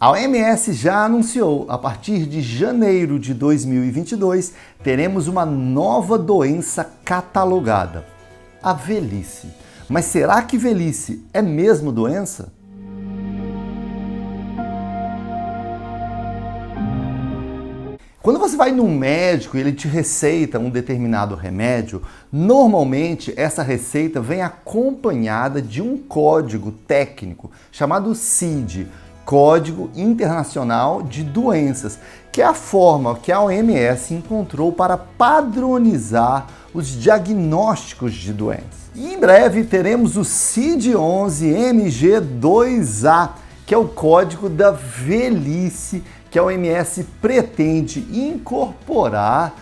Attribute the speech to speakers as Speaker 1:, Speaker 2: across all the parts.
Speaker 1: A OMS já anunciou, a partir de janeiro de 2022, teremos uma nova doença catalogada, a velhice. Mas será que velhice é mesmo doença? Quando você vai num médico e ele te receita um determinado remédio, normalmente essa receita vem acompanhada de um código técnico chamado CID, Código Internacional de Doenças, que é a forma que a OMS encontrou para padronizar os diagnósticos de doenças. E em breve teremos o CID-11-MG2A, que é o código da velhice que a OMS pretende incorporar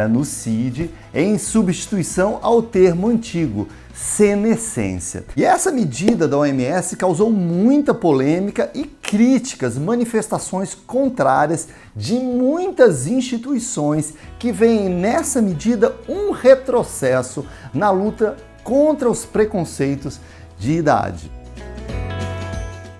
Speaker 1: no CID em substituição ao termo antigo, senescência. E essa medida da OMS causou muita polêmica e críticas, manifestações contrárias de muitas instituições que veem nessa medida um retrocesso na luta contra os preconceitos de idade.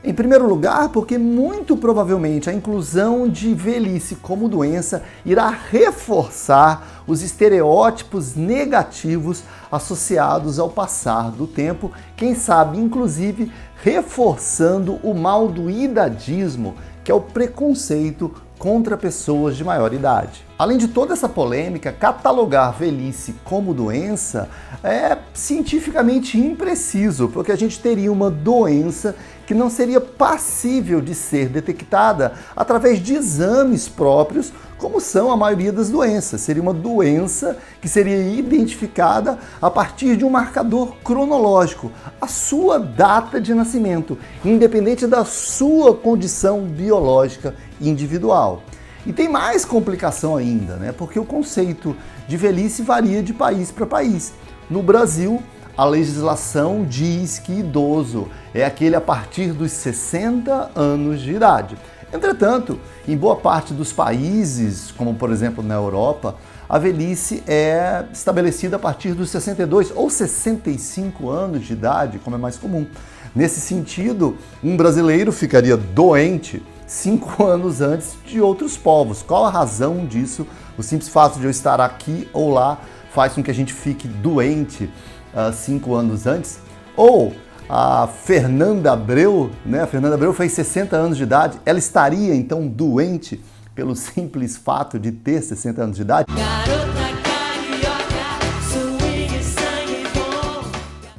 Speaker 1: Em primeiro lugar, porque muito provavelmente a inclusão de velhice como doença irá reforçar os estereótipos negativos associados ao passar do tempo, quem sabe inclusive reforçando o mal do idadismo, que é o preconceito contra pessoas de maior idade. Além de toda essa polêmica, catalogar velhice como doença é cientificamente impreciso, porque a gente teria uma doença que não seria passível de ser detectada através de exames próprios, como são a maioria das doenças. Seria uma doença que seria identificada a partir de um marcador cronológico, a sua data de nascimento, independente da sua condição biológica individual. E tem mais complicação ainda, né? Porque o conceito de velhice varia de país para país. No Brasil, a legislação diz que idoso é aquele a partir dos 60 anos de idade. Entretanto, em boa parte dos países, como por exemplo na Europa, a velhice é estabelecida a partir dos 62 ou 65 anos de idade, como é mais comum. Nesse sentido, um brasileiro ficaria doente 5 anos antes de outros povos. Qual a razão disso? O simples fato de eu estar aqui ou lá faz com que a gente fique doente 5 anos antes? Ou a Fernanda Abreu, né? A Fernanda Abreu fez 60 anos de idade, ela estaria então doente pelo simples fato de ter 60 anos de idade?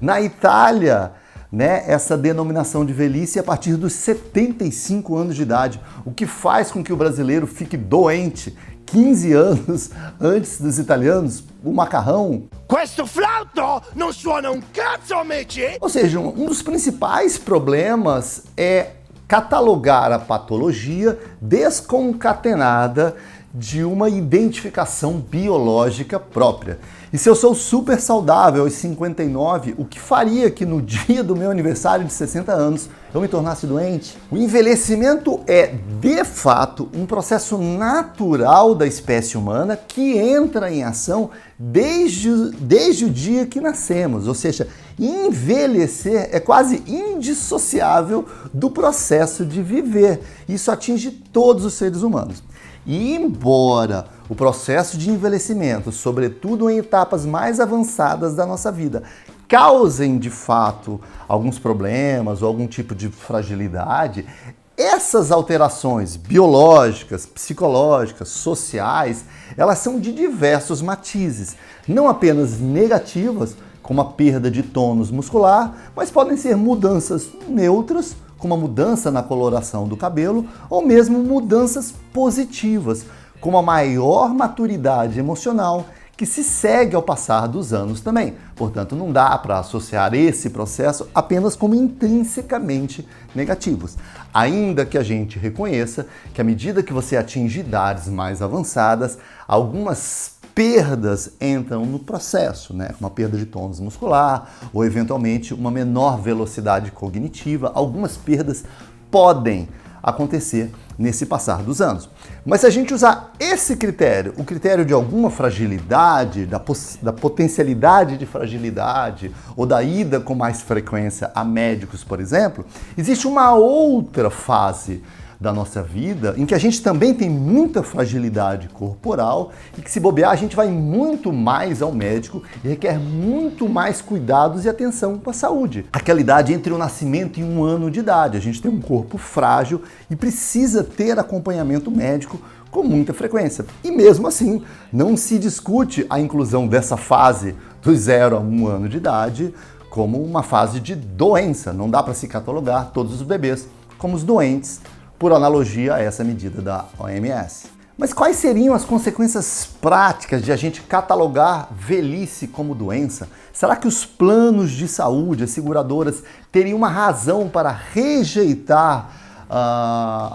Speaker 1: Na Itália, né, essa denominação de velhice é a partir dos 75 anos de idade, o que faz com que o brasileiro fique doente 15 anos antes dos italianos. O macarrão.
Speaker 2: Questo flauto non suona un cazzo, amici!
Speaker 1: Ou seja, um dos principais problemas é catalogar a patologia desconcatenada de uma identificação biológica própria. E se eu sou super saudável aos 59, o que faria que no dia do meu aniversário de 60 anos eu me tornasse doente? O envelhecimento é, de fato, um processo natural da espécie humana que entra em ação desde o dia que nascemos. Ou seja, envelhecer é quase indissociável do processo de viver. Isso atinge todos os seres humanos. E embora o processo de envelhecimento, sobretudo em etapas mais avançadas da nossa vida, causem de fato alguns problemas ou algum tipo de fragilidade, essas alterações biológicas, psicológicas, sociais, elas são de diversos matizes, não apenas negativas, como a perda de tônus muscular, mas podem ser mudanças neutras, como a mudança na coloração do cabelo, ou mesmo mudanças positivas, como a maior maturidade emocional que se segue ao passar dos anos também. Portanto, não dá para associar esse processo apenas como intrinsecamente negativos. Ainda que a gente reconheça que à medida que você atinge idades mais avançadas, algumas perdas entram no processo, né? Uma perda de tônus muscular ou eventualmente uma menor velocidade cognitiva. Algumas perdas podem acontecer nesse passar dos anos. Mas se a gente usar esse critério, o critério de alguma fragilidade, da potencialidade de fragilidade ou da ida com mais frequência a médicos, por exemplo, existe uma outra fase da nossa vida em que a gente também tem muita fragilidade corporal e que, se bobear, a gente vai muito mais ao médico e requer muito mais cuidados e atenção com a saúde. Aquela idade entre o nascimento e 1 ano de idade. A gente tem um corpo frágil e precisa ter acompanhamento médico com muita frequência. E mesmo assim, não se discute a inclusão dessa fase do 0 a 1 ano de idade como uma fase de doença. Não dá para se catalogar todos os bebês como os doentes, por analogia a essa medida da OMS. Mas quais seriam as consequências práticas de a gente catalogar velhice como doença? Será que os planos de saúde, as seguradoras, teriam uma razão para rejeitar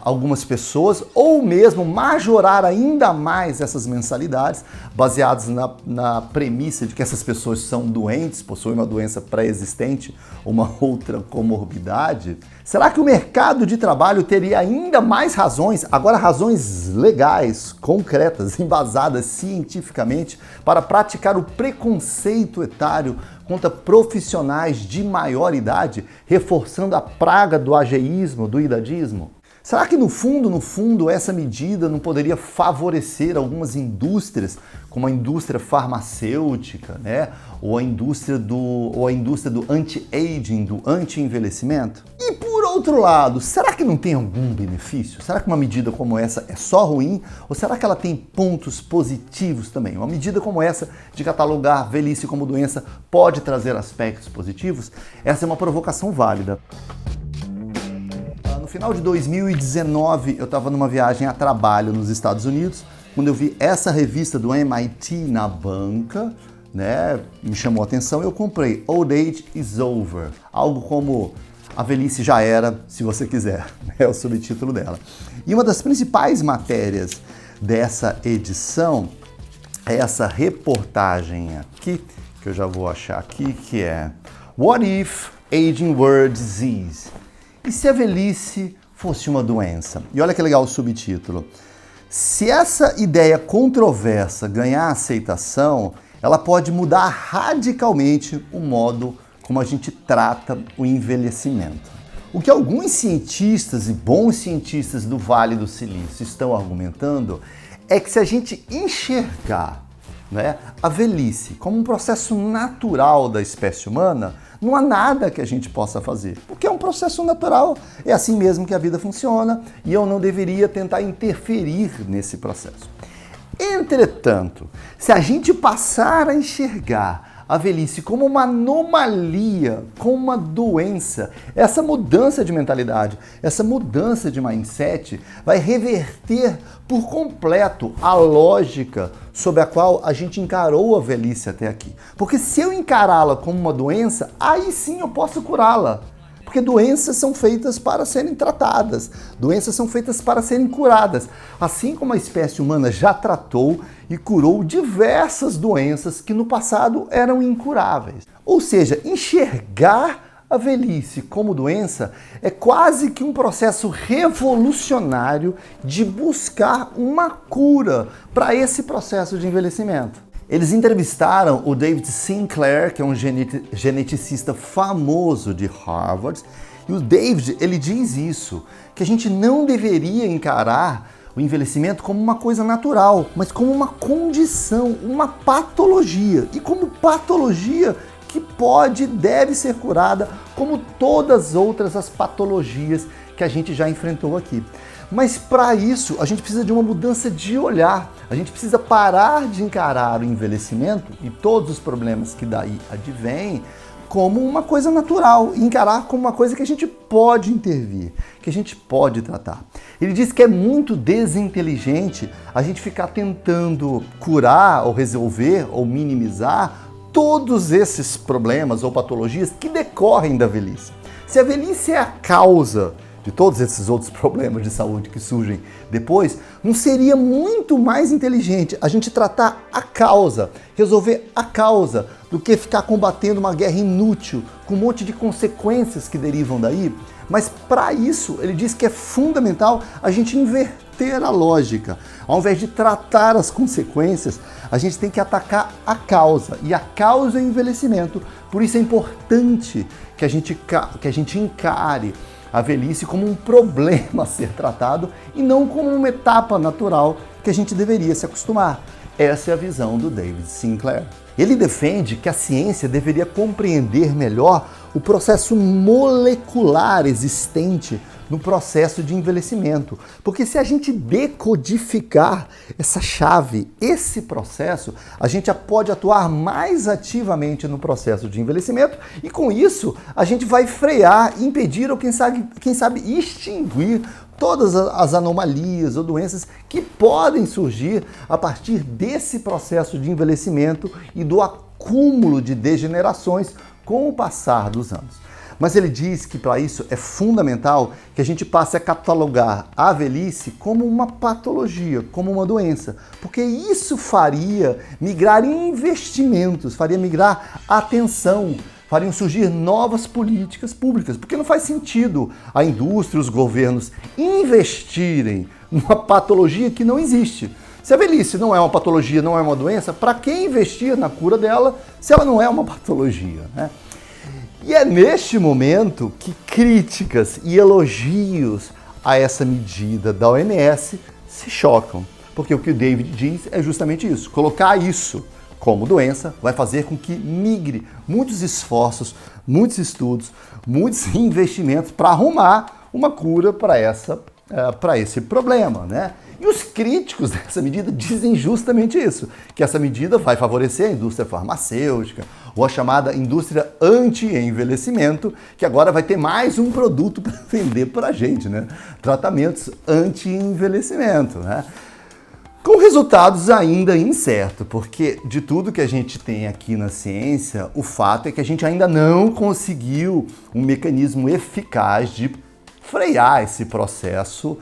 Speaker 1: algumas pessoas ou mesmo majorar ainda mais essas mensalidades, baseadas na premissa de que essas pessoas são doentes, possuem uma doença pré-existente ou uma outra comorbidade? Será que o mercado de trabalho teria ainda mais razões, agora razões legais, concretas, embasadas cientificamente, para praticar o preconceito etário contra profissionais de maior idade, reforçando a praga do ageísmo, do idadismo? Será que no fundo, essa medida não poderia favorecer algumas indústrias, como a indústria farmacêutica, né? Ou a indústria do anti-aging, do anti-envelhecimento? E por outro lado, será que não tem algum benefício? Será que uma medida como essa é só ruim? Ou será que ela tem pontos positivos também? Uma medida como essa de catalogar velhice como doença pode trazer aspectos positivos? Essa é uma provocação válida. No final de 2019, eu estava numa viagem a trabalho nos Estados Unidos, quando eu vi essa revista do MIT na banca, né, me chamou a atenção, eu comprei Old Age is Over, algo como A Velhice Já Era, se você quiser, é o subtítulo dela. E uma das principais matérias dessa edição é essa reportagem aqui, que eu já vou achar aqui, que é What If Aging Were a Disease? E se a velhice fosse uma doença? E olha que legal o subtítulo. Se essa ideia controversa ganhar aceitação, ela pode mudar radicalmente o modo como a gente trata o envelhecimento. O que alguns cientistas e bons cientistas do Vale do Silício estão argumentando é que se a gente enxergar, né, a velhice como um processo natural da espécie humana, não há nada que a gente possa fazer, porque é um processo natural, é assim mesmo que a vida funciona e eu não deveria tentar interferir nesse processo. Entretanto, se a gente passar a enxergar a velhice como uma anomalia, como uma doença, essa mudança de mentalidade, essa mudança de mindset vai reverter por completo a lógica sob a qual a gente encarou a velhice até aqui. Porque se eu encará-la como uma doença, aí sim eu posso curá-la. Porque doenças são feitas para serem tratadas, doenças são feitas para serem curadas. Assim como a espécie humana já tratou e curou diversas doenças que no passado eram incuráveis. Ou seja, enxergar a velhice como doença é quase que um processo revolucionário de buscar uma cura para esse processo de envelhecimento. Eles entrevistaram o David Sinclair, que é um geneticista famoso de Harvard, e o David, ele diz isso, que a gente não deveria encarar o envelhecimento como uma coisa natural, mas como uma condição, uma patologia, e como patologia que pode e deve ser curada, como todas as outras as patologias que a gente já enfrentou aqui. Mas para isso, a gente precisa de uma mudança de olhar. A gente precisa parar de encarar o envelhecimento e todos os problemas que daí advêm como uma coisa natural e encarar como uma coisa que a gente pode intervir, que a gente pode tratar. Ele diz que é muito desinteligente a gente ficar tentando curar ou resolver ou minimizar todos esses problemas ou patologias que decorrem da velhice. Se a velhice é a causa de todos esses outros problemas de saúde que surgem depois, não seria muito mais inteligente a gente tratar a causa, resolver a causa, do que ficar combatendo uma guerra inútil, com um monte de consequências que derivam daí? Mas para isso, ele diz que é fundamental a gente inverter a lógica. Ao invés de tratar as consequências, a gente tem que atacar a causa, e a causa é o envelhecimento. Por isso é importante que a gente encare a velhice como um problema a ser tratado e não como uma etapa natural que a gente deveria se acostumar. Essa é a visão do David Sinclair. Ele defende que a ciência deveria compreender melhor o processo molecular existente no processo de envelhecimento. Porque se a gente decodificar essa chave, esse processo, a gente já pode atuar mais ativamente no processo de envelhecimento e com isso a gente vai frear, impedir ou quem sabe extinguir todas as anomalias ou doenças que podem surgir a partir desse processo de envelhecimento e do acúmulo de degenerações com o passar dos anos. Mas ele diz que para isso é fundamental que a gente passe a catalogar a velhice como uma patologia, como uma doença, porque isso faria migrar investimentos, faria migrar atenção, fariam surgir novas políticas públicas, porque não faz sentido a indústria, os governos investirem numa patologia que não existe. Se a velhice não é uma patologia, não é uma doença, para que investir na cura dela se ela não é uma patologia, né? E é neste momento que críticas e elogios a essa medida da OMS se chocam, porque o que o David diz é justamente isso, colocar isso como doença vai fazer com que migre muitos esforços, muitos estudos, muitos investimentos para arrumar uma cura para esse problema, né? E os críticos dessa medida dizem justamente isso, que essa medida vai favorecer a indústria farmacêutica ou a chamada indústria anti-envelhecimento, que agora vai ter mais um produto para vender para a gente, né? Tratamentos anti-envelhecimento, né? Com resultados ainda incertos, porque de tudo que a gente tem aqui na ciência, o fato é que a gente ainda não conseguiu um mecanismo eficaz de frear esse processo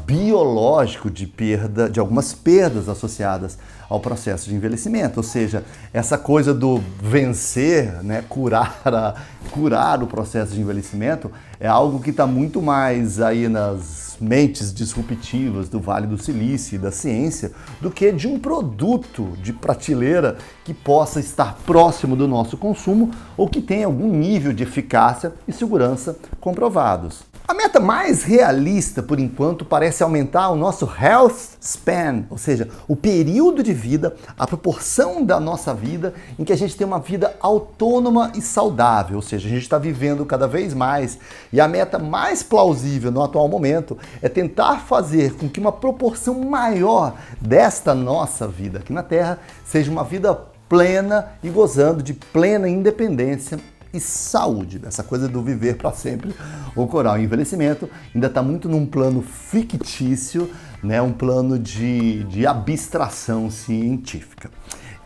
Speaker 1: biológico de perda, de algumas perdas associadas ao processo de envelhecimento. Ou seja, essa coisa do vencer, né, curar o processo de envelhecimento é algo que está muito mais aí nas mentes disruptivas do Vale do Silício e da ciência do que de um produto de prateleira que possa estar próximo do nosso consumo ou que tenha algum nível de eficácia e segurança comprovados. A meta mais realista, por enquanto, parece aumentar o nosso health span, ou seja, o período de vida, a proporção da nossa vida em que a gente tem uma vida autônoma e saudável, ou seja, a gente está vivendo cada vez mais e a meta mais plausível no atual momento é tentar fazer com que uma proporção maior desta nossa vida aqui na Terra seja uma vida plena e gozando de plena independência e saúde. Essa coisa do viver para sempre ou curar o envelhecimento ainda está muito num plano fictício, né? Um plano de abstração científica.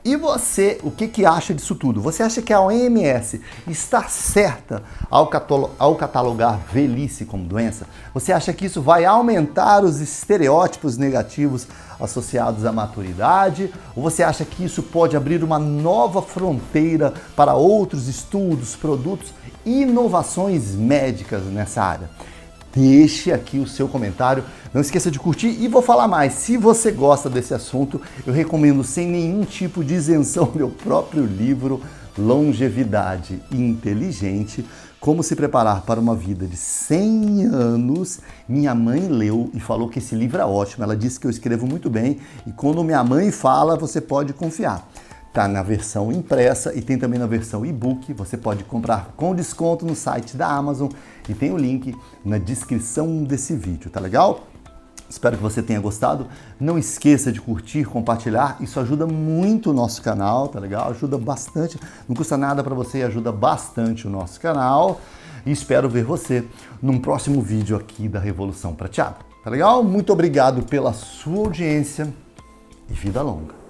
Speaker 1: E você, o que acha disso tudo? Você acha que a OMS está certa ao catalogar velhice como doença? Você acha que isso vai aumentar os estereótipos negativos associados à maturidade? Ou você acha que isso pode abrir uma nova fronteira para outros estudos, produtos e inovações médicas nessa área? Deixe aqui o seu comentário, não esqueça de curtir e vou falar mais. Se você gosta desse assunto, eu recomendo sem nenhum tipo de isenção meu próprio livro Longevidade Inteligente, Como se preparar para uma vida de 100 anos. Minha mãe leu e falou que esse livro é ótimo, ela disse que eu escrevo muito bem e quando minha mãe fala, você pode confiar. Tá na versão impressa e tem também na versão e-book. Você pode comprar com desconto no site da Amazon e tem o link na descrição desse vídeo, tá legal? Espero que você tenha gostado. Não esqueça de curtir, compartilhar. Isso ajuda muito o nosso canal, tá legal? Ajuda bastante. Não custa nada para você e ajuda bastante o nosso canal. E espero ver você num próximo vídeo aqui da Revolução Prateada, tá legal? Muito obrigado pela sua audiência e vida longa.